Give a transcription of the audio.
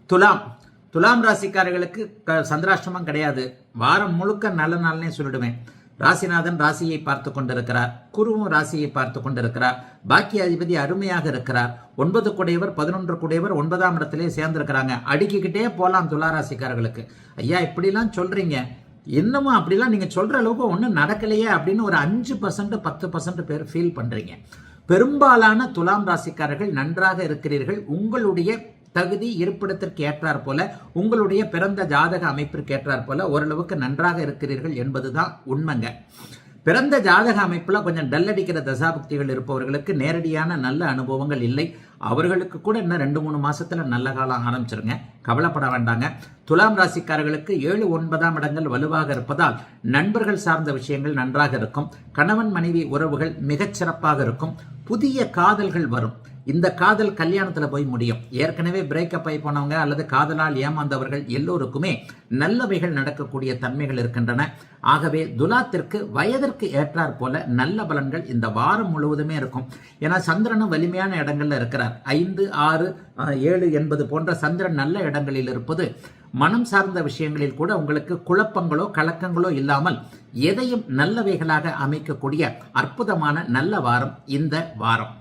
துலாம் துலாம் ராசிக்காரர்களுக்கு சந்திராஷ்டமம் கிடையாது. வாரம் முழுக்க நல்ல நாள்னே சொல்லிடுவேன். ராசிநாதன் ராசியை பார்த்து கொண்டிருக்கிறார், குருவும் ராசியை பார்த்து கொண்டிருக்கிறார், பாக்கிய அதிபதி அருமையாக இருக்கிறார், 9 குடையவர் 11 குடையவர் 9ஆம் இடத்திலே சேர்ந்திருக்கிறாங்க. அடுக்கிக்கிட்டே போலாம் துலா ராசிக்காரர்களுக்கு. ஐயா இப்படிலாம் சொல்றீங்க, இன்னமும் அப்படிலாம் நீங்க சொல்ற அளவுக்கு ஒன்றும் நடக்கலையே அப்படின்னு ஒரு 5% 10% பேர் ஃபீல் பண்றீங்க. பெரும்பாலான துலாம் ராசிக்காரர்கள் நன்றாக இருக்கிறீர்கள். உங்களுடைய தகுதி இருப்பிடத்திற்கு ஏற்றார் போல, உங்களுடைய பிறந்த ஜாதக அமைப்பிற்கு ஏற்றார் போல ஓரளவுக்கு நன்றாக இருக்கிறீர்கள் என்பதுதான் உண்மைங்க. பிறந்த ஜாதக அமைப்புல கொஞ்சம் டல் அடிக்கிற தசாபக்திகள் இருப்பவர்களுக்கு நேரடியான நல்ல அனுபவங்கள் இல்லை. அவர்களுக்கு கூட இன்னும் 2-3 மாசத்துல நல்ல காலம் ஆரம்பிச்சிருங்க, கவலைப்பட வேண்டாங்க. துலாம் ராசிக்காரர்களுக்கு 7, 9ஆம் இடங்கள் வலுவாக இருப்பதால் நண்பர்கள் சார்ந்த விஷயங்கள் நன்றாக இருக்கும். கணவன் மனைவி உறவுகள் மிகச்சிறப்பாக இருக்கும். புதிய காதல்கள் வரும். இந்த காதல் கல்யாணத்துல போய் முடியும். ஏற்கனவே பிரேக்கப் ஆகி போனவங்க அல்லது காதலால் ஏமாந்தவர்கள் எல்லோருக்குமே நல்லவைகள் நடக்கக்கூடிய தன்மைகள் இருக்கின்றன. ஆகவே துலாத்திற்கு வயதிற்கு ஏற்றாற் போல நல்ல பலன்கள் இந்த வாரம் முழுவதுமே இருக்கும். ஏன்னா சந்திரனும் வலிமையான இடங்கள்ல இருக்கிறார். 5, 6, 7 என்பது போன்ற சந்திரன் நல்ல இடங்களில் இருப்பது மனம் சார்ந்த விஷயங்களில் கூட உங்களுக்கு குழப்பங்களோ கலக்கங்களோ இல்லாமல் எதையும் நல்லவைகளாக அமைக்கக்கூடிய அற்புதமான நல்ல வாரம் இந்த வாரம்.